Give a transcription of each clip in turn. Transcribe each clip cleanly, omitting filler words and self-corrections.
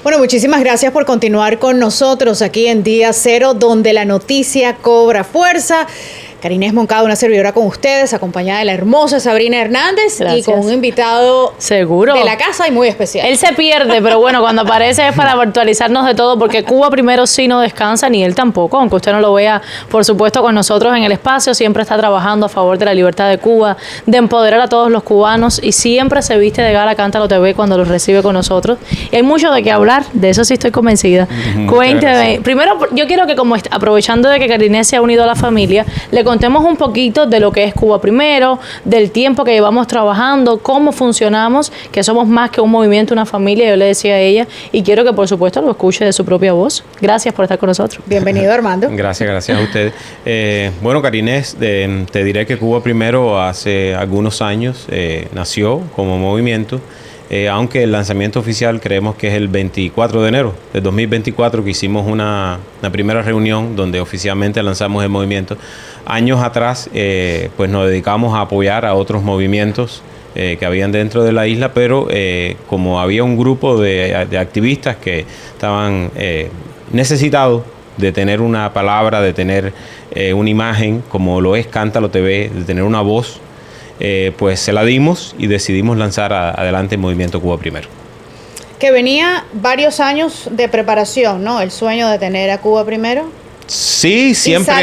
Bueno, muchísimas gracias por continuar con nosotros aquí en Día Cero, donde la noticia cobra fuerza. Karina Moncada, una servidora con ustedes, acompañada de la hermosa Sabrina Hernández. Gracias. Y con un invitado seguro de la casa y muy especial. Él se pierde, pero bueno, cuando aparece es para virtualizarnos de todo, porque Cuba primero sí no descansa, ni él tampoco, aunque usted no lo vea, por supuesto, con nosotros en el espacio, siempre está trabajando a favor de la libertad de Cuba, de empoderar a todos los cubanos, y siempre se viste de gala Cántalo TV cuando los recibe con nosotros. Y hay mucho de qué hablar, de eso sí estoy convencida. Cuénteme, primero yo quiero que, como aprovechando de que Karina se ha unido a la familia, le contemos un poquito de lo que es Cuba Primero, del tiempo que llevamos trabajando, cómo funcionamos, que somos más que un movimiento, una familia, yo le decía a ella, y quiero que por supuesto lo escuche de su propia voz. Gracias por estar con nosotros. Bienvenido, Armando. Gracias a ustedes. Bueno, Karina, te diré que Cuba Primero hace algunos años nació como movimiento, aunque el lanzamiento oficial creemos que es el 24 de enero de 2024, que hicimos una primera reunión donde oficialmente lanzamos el movimiento. Años atrás, pues nos dedicamos a apoyar a otros movimientos que habían dentro de la isla, pero como había un grupo de activistas que estaban necesitados de tener una palabra, de tener una imagen, como lo es Cántalo TV, de tener una voz, pues se la dimos y decidimos lanzar adelante el movimiento Cuba Primero. Que venía varios años de preparación, ¿no? El sueño de tener a Cuba Primero. Sí, siempre. ¿Y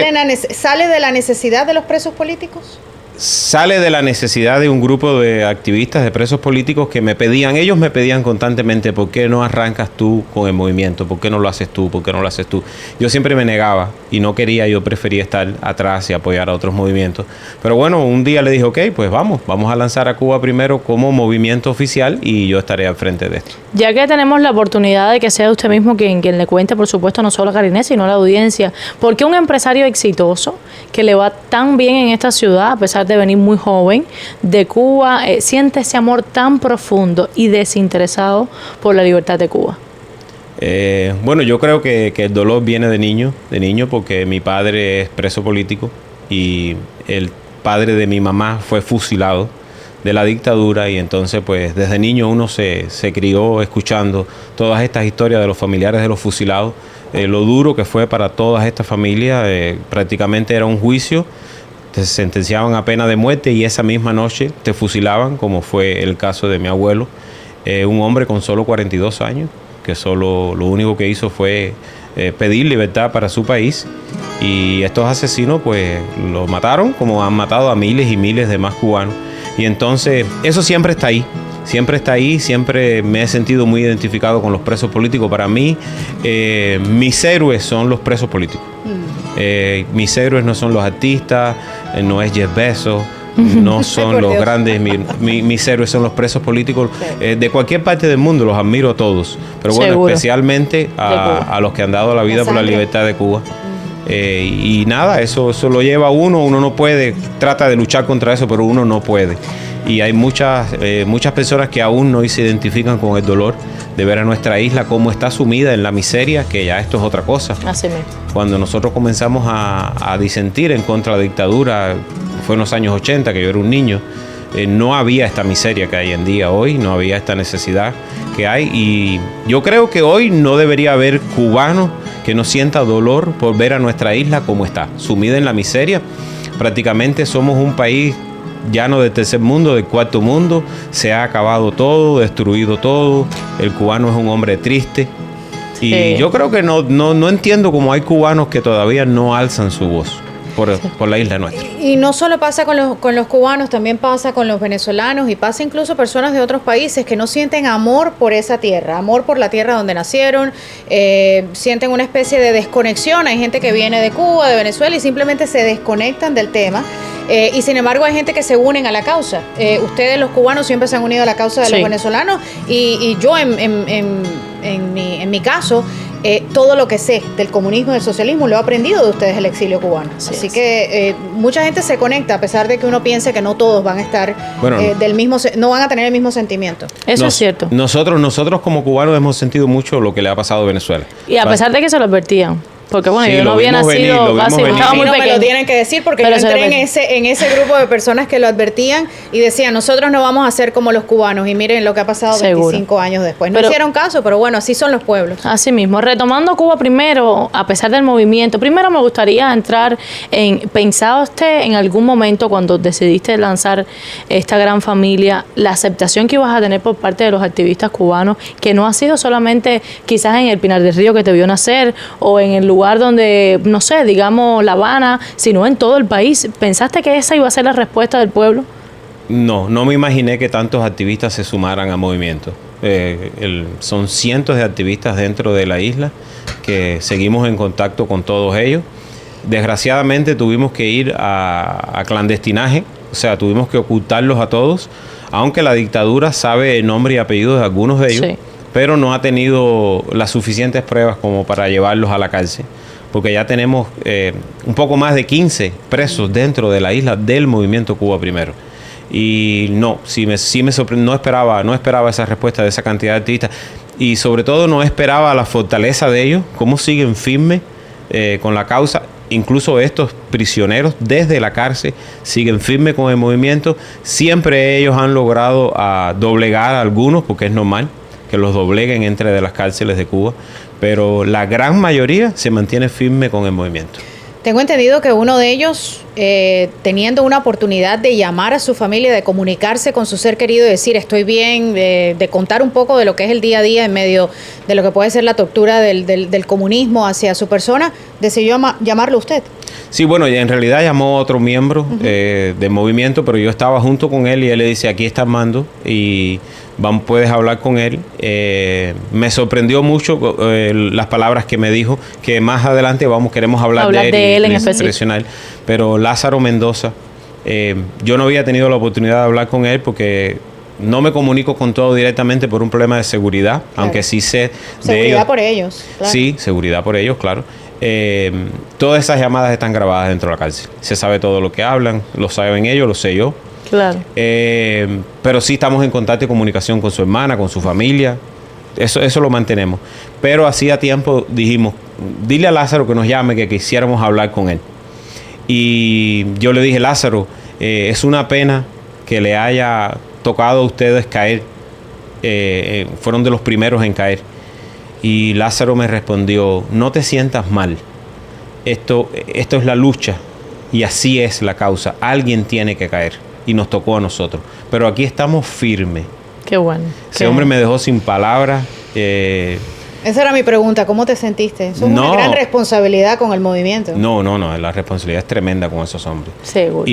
sale de la necesidad de los presos políticos? Sale de la necesidad de un grupo de activistas, de presos políticos que ellos me pedían constantemente, ¿por qué no arrancas tú con el movimiento? ¿Por qué no lo haces tú? ¿Por qué no lo haces tú? Yo siempre me negaba y no quería, yo prefería estar atrás y apoyar a otros movimientos. Pero bueno, un día le dije, ok, pues vamos a lanzar a Cuba Primero como movimiento oficial y yo estaré al frente de esto. Ya que tenemos la oportunidad de que sea usted mismo quien le cuente, por supuesto, no solo a Karina, sino a la audiencia, ¿por qué un empresario exitoso que le va tan bien en esta ciudad, a pesar de venir muy joven de Cuba, siente ese amor tan profundo y desinteresado por la libertad de Cuba? Bueno, yo creo que el dolor viene de niño, porque mi padre es preso político y el padre de mi mamá fue fusilado de la dictadura, y entonces pues desde niño uno se crió escuchando todas estas historias de los familiares de los fusilados, lo duro que fue para todas estas familias. Prácticamente era un juicio, te sentenciaban a pena de muerte y esa misma noche te fusilaban, como fue el caso de mi abuelo, un hombre con solo 42 años, que solo lo único que hizo fue pedir libertad para su país, y estos asesinos pues lo mataron, como han matado a miles y miles de más cubanos. Y entonces eso siempre está ahí, siempre me he sentido muy identificado con los presos políticos. Para mí, mis héroes son los presos políticos. Mis héroes no son los artistas, no es Jeff Bezos, no son los grandes, mis héroes son los presos políticos de cualquier parte del mundo, los admiro a todos, pero bueno, seguro, especialmente a los que han dado la vida por la libertad de Cuba. Y nada, eso lo lleva uno no puede, trata de luchar contra eso, pero uno no puede. Y hay muchas personas que aún no se identifican con el dolor de ver a nuestra isla cómo está sumida en la miseria, que ya esto es otra cosa. Así mismo. Cuando nosotros comenzamos a disentir en contra de la dictadura, fue en los años 80, que yo era un niño, no había esta miseria que hay en día hoy, no había esta necesidad que hay, y yo creo que hoy no debería haber cubano que no sienta dolor por ver a nuestra isla como está, sumida en la miseria. Prácticamente somos un país llano del tercer mundo, del cuarto mundo, se ha acabado todo, destruido todo, el cubano es un hombre triste, y sí, yo creo que no entiendo cómo hay cubanos que todavía no alzan su voz por la isla nuestra. Y no solo pasa con los cubanos, también pasa con los venezolanos, y pasa incluso personas de otros países que no sienten amor por esa tierra, amor por la tierra donde nacieron, sienten una especie de desconexión. Hay gente que viene de Cuba, de Venezuela, y simplemente se desconectan del tema. Y sin embargo hay gente que se unen a la causa. Ustedes los cubanos siempre se han unido a la causa de los venezolanos, y yo en mi caso, todo lo que sé del comunismo y del socialismo lo he aprendido de ustedes, el exilio cubano. Así que mucha gente se conecta, a pesar de que uno piense que no todos van a estar no van a tener el mismo sentimiento. Eso es cierto. Nosotros como cubanos hemos sentido mucho lo que le ha pasado a Venezuela. Y a pesar de que se lo advertían. Porque bueno, Sí, yo no lo había vimos venir, nacido, lo vimos casi, venir. estaba A mí muy no me lo pequeño. tienen que decir porque Pero yo se entré repite. en ese grupo de personas que lo advertían y decían, nosotros no vamos a ser como los cubanos. Y miren lo que ha pasado Seguro. 25 años después. No Pero- hicieron caso, pero bueno, así son los pueblos. Así mismo, retomando Cuba primero, a pesar del movimiento, primero me gustaría entrar en, ¿pensaba usted en algún momento cuando decidiste lanzar esta gran familia, la aceptación que ibas a tener por parte de los activistas cubanos, que no ha sido solamente quizás en el Pinar del Río que te vio nacer o en el lugar donde, no sé, digamos La Habana, sino en todo el país? ¿Pensaste que esa iba a ser la respuesta del pueblo? No, no me imaginé que tantos activistas se sumaran al movimiento. Son cientos de activistas dentro de la isla que seguimos en contacto con todos ellos. Desgraciadamente tuvimos que ir a clandestinaje, o sea, tuvimos que ocultarlos a todos, aunque la dictadura sabe el nombre y apellido de algunos de ellos, Sí. pero no ha tenido las suficientes pruebas como para llevarlos a la cárcel, porque ya tenemos un poco más de 15 presos dentro de la isla del movimiento Cuba Primero. Y no, sí me sorprendió, no esperaba esa respuesta de esa cantidad de activistas, y sobre todo no esperaba la fortaleza de ellos, cómo siguen firmes con la causa. Incluso estos prisioneros desde la cárcel siguen firmes con el movimiento. Siempre ellos han logrado doblegar a algunos, porque es normal que los dobleguen entre de las cárceles de Cuba, pero la gran mayoría se mantiene firme con el movimiento. Tengo entendido que uno de ellos, teniendo una oportunidad de llamar a su familia, de comunicarse con su ser querido y decir estoy bien, de contar un poco de lo que es el día a día en medio de lo que puede ser la tortura del comunismo hacia su persona, decidió llamarlo usted. Sí, bueno, en realidad llamó a otro miembro del movimiento, pero yo estaba junto con él y él le dice, aquí está Armando y puedes hablar con él. Me sorprendió mucho las palabras que me dijo, que más adelante queremos hablar de él en y específico. presionar. Pero Lázaro Mendoza, yo no había tenido la oportunidad de hablar con él porque no me comunico con todo directamente por un problema de seguridad, aunque sí sé de Seguridad ellos. por ellos. Claro. Sí, seguridad por ellos, claro. Todas esas llamadas están grabadas dentro de la cárcel. Se sabe todo lo que hablan, lo saben ellos, lo sé yo. Claro. Pero sí estamos en contacto y comunicación con su hermana, con su familia. Eso lo mantenemos. Pero hacía tiempo dijimos, dile a Lázaro que nos llame, que quisiéramos hablar con él. Y yo le dije, Lázaro, es una pena que le haya tocado a ustedes caer. Fueron de los primeros en caer. Y Lázaro me respondió, no te sientas mal. Esto es la lucha y así es la causa. Alguien tiene que caer y nos tocó a nosotros. Pero aquí estamos firmes. Qué bueno. Ese hombre me dejó sin palabras. Esa era mi pregunta, ¿cómo te sentiste? Eso es No. una gran responsabilidad con el movimiento. No, la responsabilidad es tremenda con esos hombres. Seguro.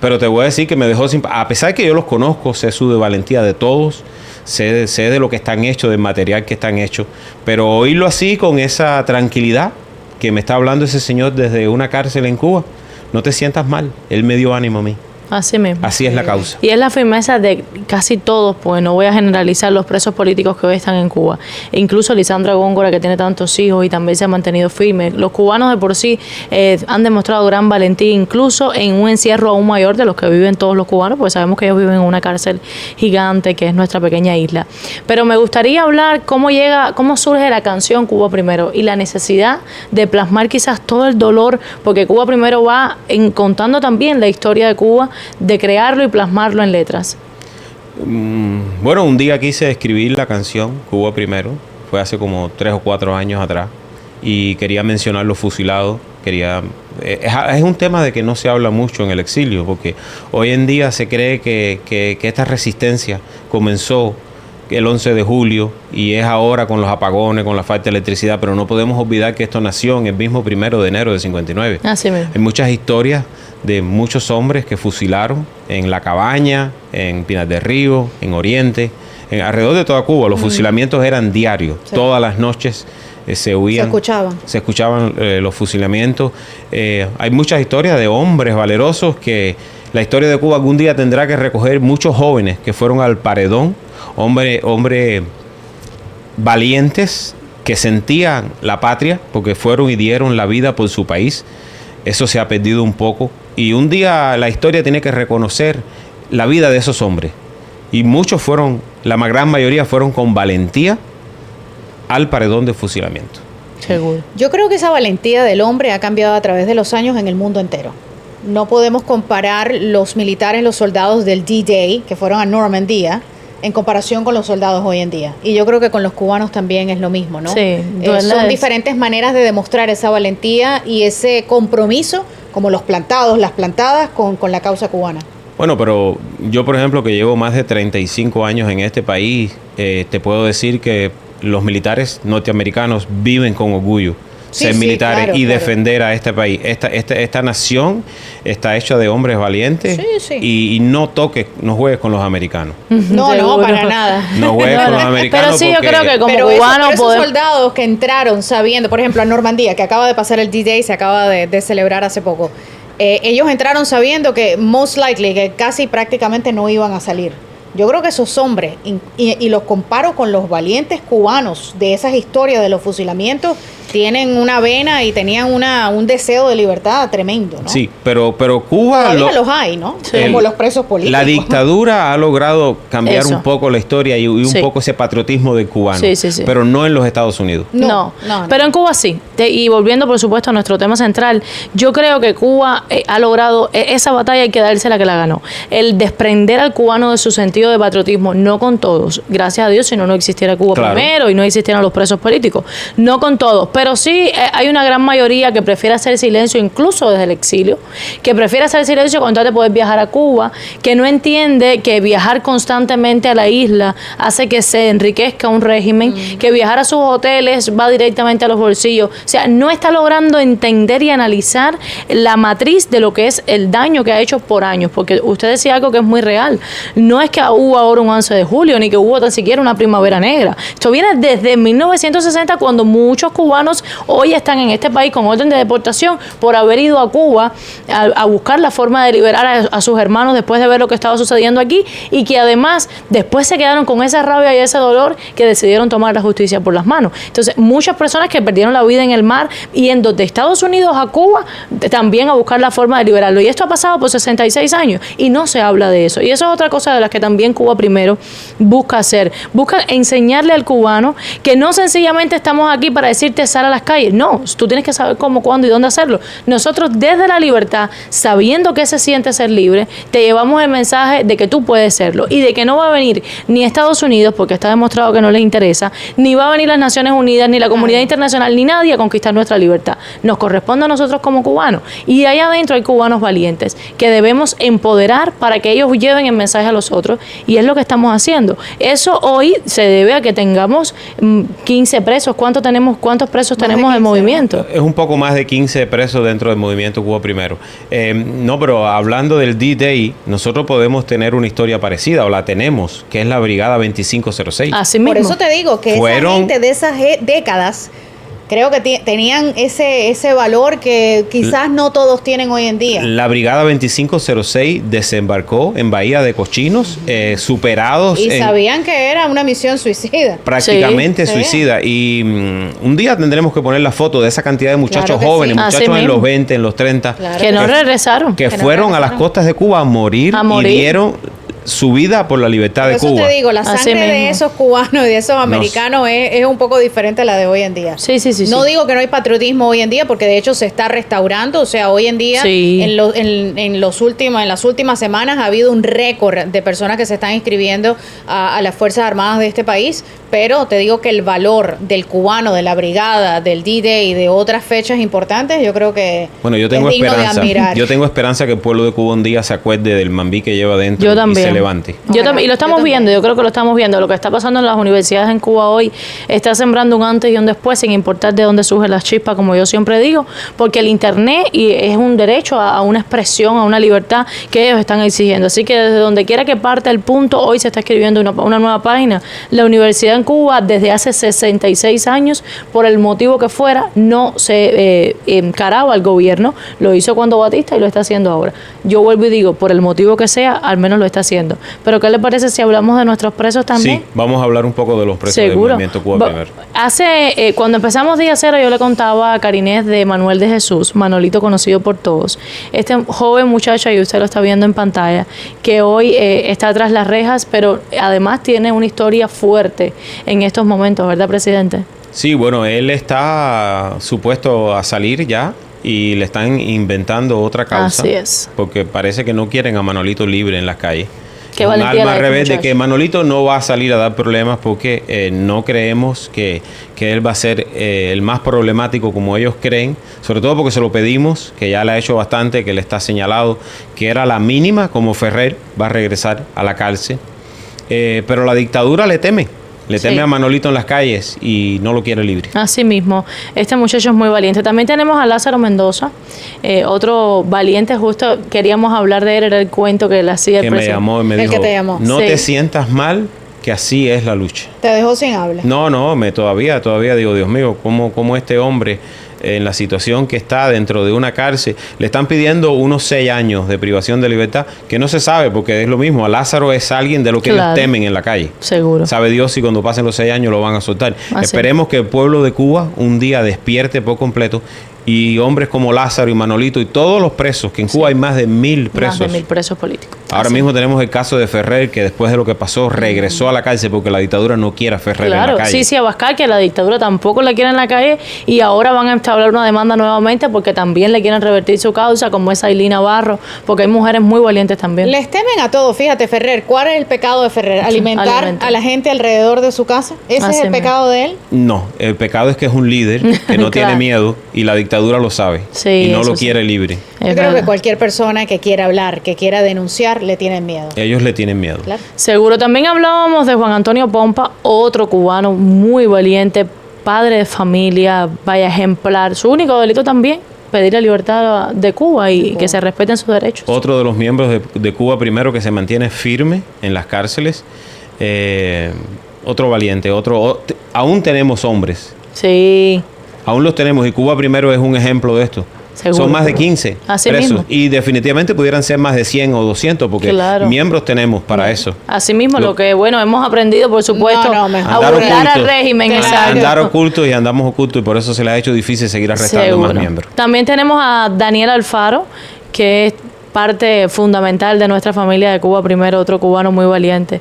Pero te voy a decir que me dejó sin... A pesar de que yo los conozco, sé su de valentía de todos, sé de lo que están hechos, del material que están hechos, pero oírlo así, con esa tranquilidad que me está hablando ese señor desde una cárcel en Cuba, no te sientas mal. Él me dio ánimo a mí. Así mismo. Así es la causa. Y es la firmeza de casi todos, pues no voy a generalizar, los presos políticos que hoy están en Cuba. E incluso Lisandra Góngora, que tiene tantos hijos y también se ha mantenido firme. Los cubanos de por sí han demostrado gran valentía, incluso en un encierro aún mayor de los que viven todos los cubanos, porque sabemos que ellos viven en una cárcel gigante que es nuestra pequeña isla. Pero me gustaría hablar cómo surge la canción Cuba Primero y la necesidad de plasmar quizás todo el dolor, porque Cuba Primero va contando también la historia de Cuba, de crearlo y plasmarlo en letras. Bueno, un día quise escribir la canción Cuba Primero, fue hace como 3 o 4 años atrás, y quería mencionar los fusilados. Es un tema de que no se habla mucho en el exilio, porque hoy en día se cree que esta resistencia comenzó el 11 de julio y es ahora con los apagones, con la falta de electricidad, pero no podemos olvidar que esto nació en el mismo 1 de enero de 59. Así mismo. Hay muchas historias de muchos hombres que fusilaron en La Cabaña, en Pinar del Río, en Oriente, alrededor de toda Cuba. Los fusilamientos eran diarios, Sí. Todas las noches se oían. Se escuchaban. Los fusilamientos. Hay muchas historias de hombres valerosos que la historia de Cuba algún día tendrá que recoger muchos jóvenes que fueron al paredón, hombres valientes que sentían la patria porque fueron y dieron la vida por su país. Eso se ha perdido un poco y un día la historia tiene que reconocer la vida de esos hombres. Y muchos la gran mayoría fueron con valentía al paredón de fusilamiento. Seguro. Yo creo que esa valentía del hombre ha cambiado a través de los años en el mundo entero. No podemos comparar los militares, los soldados del D-Day, que fueron a Normandía, en comparación con los soldados hoy en día. Y yo creo que con los cubanos también es lo mismo, ¿no? Sí, son diferentes maneras de demostrar esa valentía y ese compromiso, como los plantados, las plantadas, con la causa cubana. Bueno, pero yo, por ejemplo, que llevo más de 35 años en este país, te puedo decir que los militares norteamericanos viven con orgullo ser militares y defender a este país. Esta nación está hecha de hombres valientes y no juegues con los americanos. No, para nada. No juegues con los americanos. Pero sí, yo creo que como cubanos esos soldados que entraron sabiendo, por ejemplo, a Normandía, que acaba de pasar el D-Day, se acaba de celebrar hace poco, ellos entraron sabiendo que most likely, que casi prácticamente no iban a salir. Yo creo que esos hombres, y los comparo con los valientes cubanos de esas historias de los fusilamientos, tienen una vena y tenían un deseo de libertad tremendo, ¿no? Sí, pero Cuba... Todavía los hay, ¿no? Sí. Como los presos políticos. La dictadura ha logrado cambiar un poco la historia y un poco ese patriotismo del cubano. Sí. Pero no en los Estados Unidos. No. Pero en Cuba sí. Y volviendo, por supuesto, a nuestro tema central, yo creo que Cuba ha logrado esa batalla, hay que dársela que la ganó. El desprender al cubano de su sentido de patriotismo, no con todos. Gracias a Dios, si no existiera Cuba primero y no existieran los presos políticos. No con todos. Pero sí hay una gran mayoría que prefiere hacer silencio, incluso desde el exilio, que prefiere hacer silencio con tal de poder viajar a Cuba, que no entiende que viajar constantemente a la isla hace que se enriquezca un régimen, que viajar a sus hoteles va directamente a los bolsillos. O sea, no está logrando entender y analizar la matriz de lo que es el daño que ha hecho por años, porque usted decía algo que es muy real. No es que hubo ahora un 11 de julio, ni que hubo tan siquiera una primavera negra. Esto viene desde 1960, cuando muchos cubanos hoy están en este país con orden de deportación por haber ido a Cuba a buscar la forma de liberar a sus hermanos después de ver lo que estaba sucediendo aquí, y que además después se quedaron con esa rabia y ese dolor que decidieron tomar la justicia por las manos. Entonces, muchas personas que perdieron la vida en el mar yendo de Estados Unidos a Cuba también a buscar la forma de liberarlo. Y esto ha pasado por 66 años y no se habla de eso. Y eso es otra cosa de las que también Cuba primero busca hacer. Busca enseñarle al cubano que no sencillamente estamos aquí para decirte sal a las calles. No, tú tienes que saber cómo, cuándo y dónde hacerlo. Nosotros desde la libertad, sabiendo que se siente ser libre, te llevamos el mensaje de que tú puedes serlo y de que no va a venir ni Estados Unidos, porque está demostrado que no les interesa, ni va a venir las Naciones Unidas, ni la comunidad internacional, ni nadie a conquistar nuestra libertad. Nos corresponde a nosotros como cubanos. Y ahí adentro hay cubanos valientes que debemos empoderar para que ellos lleven el mensaje a los otros, y es lo que estamos haciendo. Eso hoy se debe a que tengamos 15 presos. ¿Cuántos presos tenemos en movimiento? Es un poco más de 15 presos dentro del movimiento Cuba Primero. No, pero hablando del D-Day, nosotros podemos tener una historia parecida, o la tenemos, que es la Brigada 2506. Así mismo. Por eso te digo que esa gente de esas décadas creo que tenían ese valor que quizás no todos tienen hoy en día. La Brigada 2506 desembarcó en Bahía de Cochinos, superados. Y sabían que era una misión suicida. Prácticamente suicida. Y un día tendremos que poner la foto de esa cantidad de muchachos jóvenes, muchachos en los 20, en los 30. Que no regresaron. Que fueron a las costas de Cuba a morir. Y dieron su vida por la libertad de Cuba. Por eso te digo, la sangre de esos cubanos y de esos americanos es un poco diferente a la de hoy en día. Sí. No digo que no hay patriotismo hoy en día, porque de hecho se está restaurando. O sea, hoy en día, en las últimas semanas ha habido un récord de personas que se están inscribiendo a las Fuerzas Armadas de este país. Pero te digo que el valor del cubano, de la brigada, del D-Day y de otras fechas importantes, yo creo que yo tengo es digno de admirar. Yo tengo esperanza que el pueblo de Cuba un día se acuerde del mambí que lleva dentro y se levante. Yo también, y lo estamos viendo, yo creo que lo estamos viendo. Lo que está pasando en las universidades en Cuba hoy está sembrando un antes y un después, sin importar de dónde surgen las chispas, como yo siempre digo, porque el internet es un derecho a una expresión, a una libertad que ellos están exigiendo. Así que desde donde quiera que parte el punto, hoy se está escribiendo una nueva página. La universidad en Cuba, desde hace 66 años, por el motivo que fuera, no se encaraba al gobierno. Lo hizo cuando Batista y lo está haciendo ahora. Yo vuelvo y digo, por el motivo que sea, al menos lo está haciendo. Pero ¿qué le parece si hablamos de nuestros presos también? Sí, vamos a hablar un poco de los presos del movimiento Cuba Primero. Cuando empezamos Día Cero, yo le contaba a Karinés de Manuel de Jesús, Manolito conocido por todos, este joven muchacho, y usted lo está viendo en pantalla, que hoy está tras las rejas, pero además tiene una historia fuerte en estos momentos, ¿verdad, presidente? Sí, bueno, él está supuesto a salir ya y le están inventando otra causa. Así es. Porque parece que no quieren a Manolito libre en las calles. Qué Un valentía alma la de este rebelde muchacho. que Manolito no va a salir a dar problemas porque no creemos que él va a ser el más problemático como ellos creen, sobre todo porque se lo pedimos, que ya le ha hecho bastante, que le está señalado que era la mínima, como Ferrer va a regresar a la cárcel. Pero la dictadura le teme Sí. a Manolito en las calles y no lo quiere libre. Así mismo, este muchacho es muy valiente. También tenemos a Lázaro Mendoza, otro valiente, justo queríamos hablar de él, era el cuento que le hacía el Que me presidente. llamó y me El dijo, que te llamó. no Sí. te sientas mal, que así es la lucha. Te dejó sin habla. No, todavía digo, Dios mío, cómo este hombre en la situación que está dentro de una cárcel, le están pidiendo unos 6 años de privación de libertad, que no se sabe, porque es lo mismo, a Lázaro es alguien de lo que Claro. ellos temen en la calle. Seguro. Sabe Dios si cuando pasen los 6 años lo van a soltar. Así. Esperemos que el pueblo de Cuba un día despierte por completo y hombres como Lázaro y Manolito y todos los presos, que en Cuba hay más de 1.000 presos. Más de 1000 presos políticos. Ahora Así. mismo tenemos el caso de Ferrer, que después de lo que pasó regresó a la cárcel porque la dictadura no quiere a Ferrer en Claro, la calle. sí, Abascal, que la dictadura tampoco la quiere en la calle y ahora van a entablar una demanda nuevamente porque también le quieren revertir su causa, como es Ailín Navarro, porque hay mujeres muy valientes también. Les temen a todos, fíjate, Ferrer. ¿Cuál es el pecado de Ferrer? ¿Alimentar Alimentar. a la gente alrededor de su casa? ¿Ese Así es el mismo. pecado de él? No, el pecado es que es un líder que no tiene Claro. miedo y la dictadura lo sabe Sí, y no eso lo sí. quiere libre. Es Yo creo verdad. que cualquier persona que quiera hablar, que quiera denunciar, le tienen miedo. Ellos le tienen miedo. Claro. Seguro. También hablábamos de Juan Antonio Pompa, otro cubano muy valiente, padre de familia, vaya ejemplar. Su único delito también, pedir la libertad de Cuba y que se respeten sus derechos. Otro de los miembros de Cuba primero que se mantiene firme en las cárceles. Otro valiente, aún tenemos hombres. Sí, Aún los tenemos y Cuba primero es un ejemplo de esto. Seguro. Son más de 15 Así presos mismo. y definitivamente pudieran ser más de 100 o 200 porque Claro. miembros tenemos para eso. así mismo Lo- lo que, bueno, hemos aprendido, por supuesto, No, mejor. a Andar burlar al ocultos. régimen. Claro. exacto. Andar ocultos y andamos ocultos y por eso se les ha hecho difícil seguir arrestando más Seguro. miembros. También tenemos a Daniel Alfaro, que es parte fundamental de nuestra familia de Cuba Primero, otro cubano muy valiente.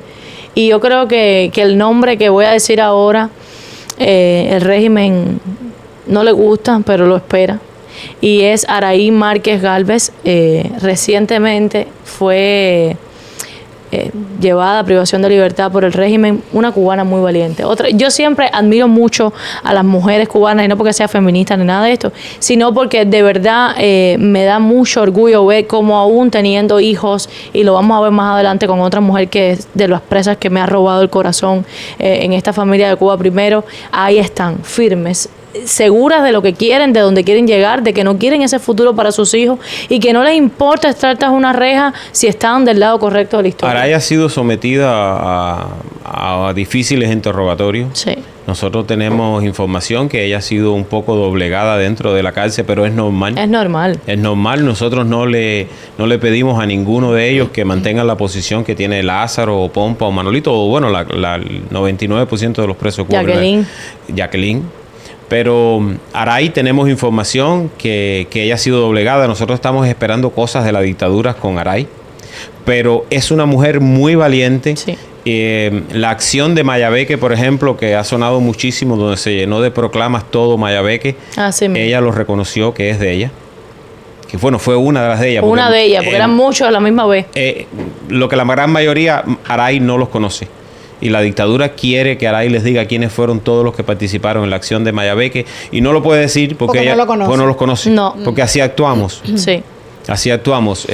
Y yo creo que el nombre que voy a decir ahora, el régimen no le gusta, pero lo espera. Y es Araí Márquez Gálvez. Recientemente fue llevada a privación de libertad por el régimen, una cubana muy valiente. Yo siempre admiro mucho a las mujeres cubanas, y no porque sea feminista ni nada de esto, sino porque de verdad me da mucho orgullo ver cómo aún teniendo hijos, y lo vamos a ver más adelante con otra mujer que es de las presas que me ha robado el corazón en esta familia de Cuba Primero, ahí están, firmes, seguras de lo que quieren, de dónde quieren llegar, de que no quieren ese futuro para sus hijos y que no les importa estar tras una reja si están del lado correcto de la historia. Araya ha sido sometida a difíciles interrogatorios. Sí. Nosotros tenemos información que ella ha sido un poco doblegada dentro de la cárcel, pero es normal. Es normal. Es normal, nosotros no le pedimos a ninguno de ellos que mantengan la posición que tiene Lázaro o Pompa o Manolito, o bueno, el 99% de los presos cubanos. Jacqueline. Pero Aray tenemos información que ella ha sido doblegada. Nosotros estamos esperando cosas de la dictadura con Aray. Pero es una mujer muy valiente. Sí. La acción de Mayabeque, por ejemplo, que ha sonado muchísimo, donde se llenó de proclamas todo Mayabeque, Así mismo. ella lo reconoció que es de ella. Que bueno, fue una de las de ella. Una de ellas, porque eran muchos a la misma vez. Lo que la gran mayoría, Aray no los conoce. Y la dictadura quiere que Aray les diga quiénes fueron todos los que participaron en la acción de Mayabeque. Y no lo puede decir porque ella no lo conoce. pues no los conoce. No. Porque así actuamos. Sí. Así actuamos.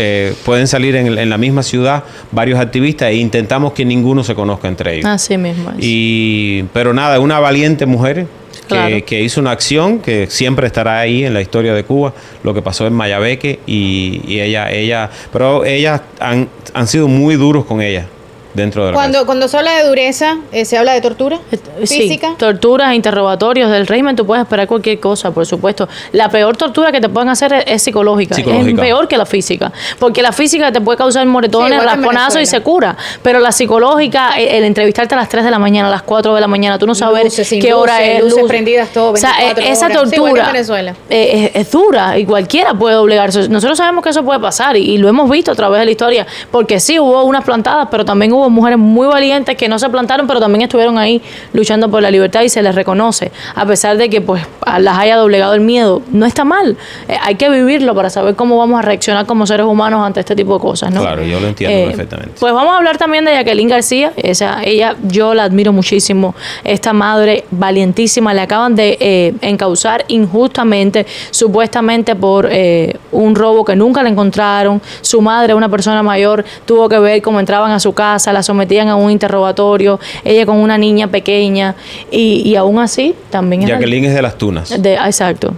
Pueden salir en la misma ciudad varios activistas e intentamos que ninguno se conozca entre ellos. Así mismo es. Pero nada, una valiente mujer Claro. que hizo una acción que siempre estará ahí en la historia de Cuba, lo que pasó en Mayabeque y ella, pero ellas han sido muy duros con ella dentro de la cárcel. Cuando se habla de dureza, ¿se habla de tortura física? Sí, torturas, interrogatorios del régimen, tú puedes esperar cualquier cosa, por supuesto. La peor tortura que te pueden hacer es psicológica. Psicológica. Es peor que la física. Porque la física te puede causar moretones, Sí, igual que en rasponazos y Venezuela. se cura. Pero la psicológica, el entrevistarte a las 3 de la mañana, a las 4 de la mañana, tú no sabes Luces, sin qué hora luces, es. luces luz. prendidas todo, O sea, 24 esa horas. Sí, igual que en tortura Venezuela. es dura y cualquiera puede doblegarse. Nosotros sabemos que eso puede pasar y lo hemos visto a través de la historia. Porque sí, hubo unas plantadas, pero también hubo hubo mujeres muy valientes que no se plantaron, pero también estuvieron ahí luchando por la libertad y se les reconoce, a pesar de que pues las haya doblegado el miedo. No está mal, hay que vivirlo para saber cómo vamos a reaccionar como seres humanos ante este tipo de cosas, ¿no? Claro, yo lo entiendo perfectamente. Pues vamos a hablar también de Jacqueline García. Ella, yo la admiro muchísimo, esta madre valientísima. Le acaban de encausar injustamente, supuestamente por un robo que nunca le encontraron. Su madre, una persona mayor, tuvo que ver cómo entraban a su casa, la sometían a un interrogatorio, ella con una niña pequeña, y aún así también Jacqueline es de Las Tunas. Exacto.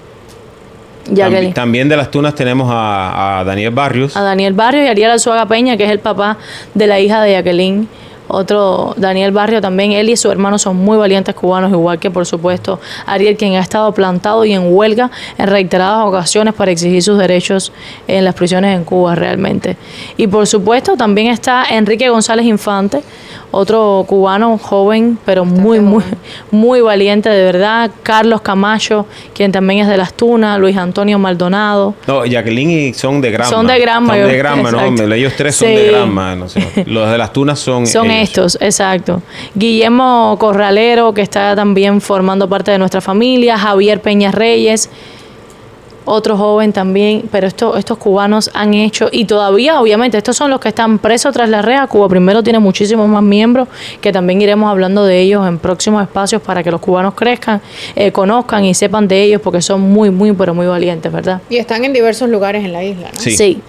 También de Las Tunas tenemos a Daniel Barrios. A Daniel Barrios y Ariel Arzuaga Peña, que es el papá de la hija de Jacqueline. Otro, Daniel Barrio también, él y su hermano son muy valientes cubanos, igual que por supuesto Ariel, quien ha estado plantado y en huelga en reiteradas ocasiones para exigir sus derechos en las prisiones en Cuba realmente. Y por supuesto también está Enrique González Infante, otro cubano joven, pero muy valiente de verdad. Carlos Camacho, quien también es de Las Tunas, Luis Antonio Maldonado. No, Jacqueline son de Granma. Son de Granma. Son de Granma, no, ellos tres son de Granma. No sé. Los de Las Tunas son estos, exacto. Guillermo Corralero, que está también formando parte de nuestra familia. Javier Peña Reyes, otro joven también, pero estos cubanos han hecho, y todavía obviamente estos son los que están presos tras la reja. Cuba Primero tiene muchísimos más miembros, que también iremos hablando de ellos en próximos espacios para que los cubanos crezcan, conozcan y sepan de ellos, porque son pero muy valientes, ¿verdad? Y están en diversos lugares en la isla, ¿no? Sí.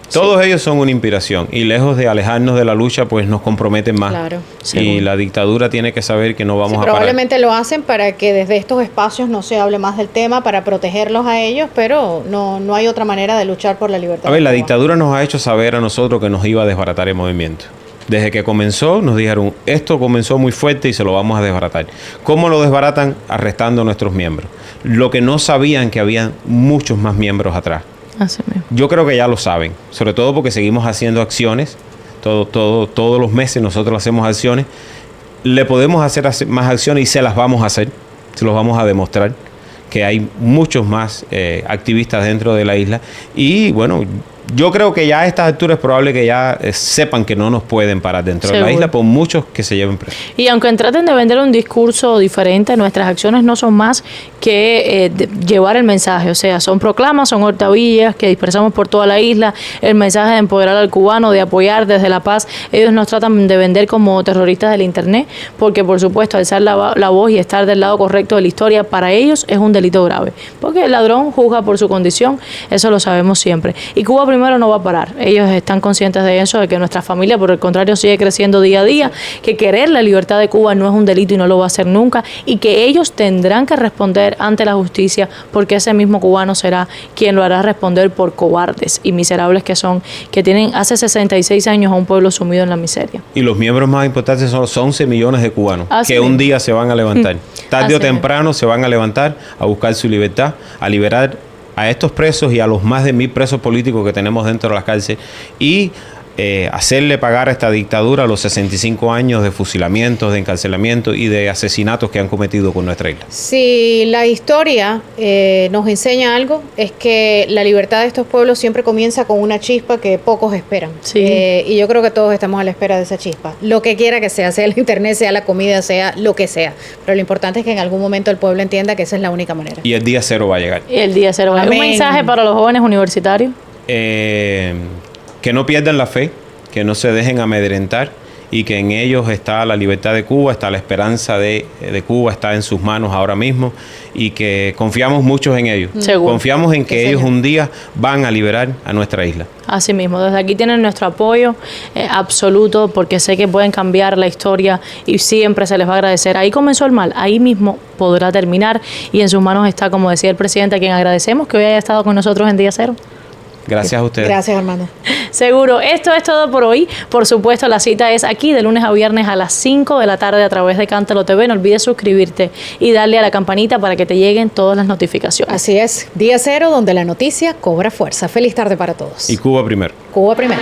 Todos ellos son una inspiración, y lejos de alejarnos de la lucha, pues nos comprometen más. Claro. Y la dictadura tiene que saber que no vamos a parar. Probablemente lo hacen para que desde estos espacios no se hable más del tema, para protegerlos a ellos, pero no hay otra manera de luchar por la libertad. A ver, la dictadura nos ha hecho saber a nosotros que nos iba a desbaratar el movimiento. Desde que comenzó nos dijeron, esto comenzó muy fuerte y se lo vamos a desbaratar. ¿Cómo lo desbaratan? Arrestando a nuestros miembros. Lo que no sabían, que había muchos más miembros atrás. Así mismo. Yo creo que ya lo saben, sobre todo porque seguimos haciendo acciones, todos los meses nosotros hacemos acciones, le podemos hacer más acciones y se las vamos a hacer, se los vamos a demostrar, que hay muchos más activistas dentro de la isla, y bueno, yo creo que ya a estas alturas es probable que ya sepan que no nos pueden parar dentro de la isla, por muchos que se lleven presos. Y aunque traten de vender un discurso diferente, nuestras acciones no son más que llevar el mensaje. O sea, son proclamas, son hortavillas que dispersamos por toda la isla, el mensaje de empoderar al cubano, de apoyar desde la paz. Ellos nos tratan de vender como terroristas del internet, porque por supuesto alzar la voz y estar del lado correcto de la historia, para ellos es un delito grave, porque el ladrón juzga por su condición, eso lo sabemos siempre. Y Cuba Primero no va a parar. Ellos están conscientes de eso, de que nuestra familia, por el contrario, sigue creciendo día a día, que querer la libertad de Cuba no es un delito y no lo va a hacer nunca, y que ellos tendrán que responder ante la justicia, porque ese mismo cubano será quien lo hará responder por cobardes y miserables que son, que tienen hace 66 años a un pueblo sumido en la miseria. Y los miembros más importantes son los 11 millones de cubanos, que un día se van a levantar. Tarde o temprano se van a levantar a buscar su libertad, a liberar a estos presos y a los más de 1000 presos políticos que tenemos dentro de las cárceles, y hacerle pagar a esta dictadura los 65 años de fusilamientos, de encarcelamiento y de asesinatos que han cometido con nuestra isla. Si la historia nos enseña algo, es que la libertad de estos pueblos siempre comienza con una chispa que pocos esperan. Sí. Y yo creo que todos estamos a la espera de esa chispa. Lo que quiera que sea el internet, sea la comida, sea lo que sea. Pero lo importante es que en algún momento el pueblo entienda que esa es la única manera. Y el día cero va a llegar. Y el día cero va a llegar. ¿Un mensaje para los jóvenes universitarios? Que no pierdan la fe, que no se dejen amedrentar, y que en ellos está la libertad de Cuba, está la esperanza de Cuba, está en sus manos ahora mismo, y que confiamos mucho en ellos. Seguro. Confiamos en que ellos un día van a liberar a nuestra isla. Así mismo, desde aquí tienen nuestro apoyo absoluto, porque sé que pueden cambiar la historia y siempre se les va a agradecer. Ahí comenzó el mal, ahí mismo podrá terminar, y en sus manos está, como decía el presidente, a quien agradecemos que hoy haya estado con nosotros en Día Cero. Gracias a ustedes. Gracias, Armando. Seguro. Esto es todo por hoy. Por supuesto, la cita es aquí de lunes a viernes a las 5 de la tarde a través de Cántalo TV. No olvides suscribirte y darle a la campanita para que te lleguen todas las notificaciones. Así es. Día Cero, donde la noticia cobra fuerza. Feliz tarde para todos. Y Cuba Primero. Cuba Primero.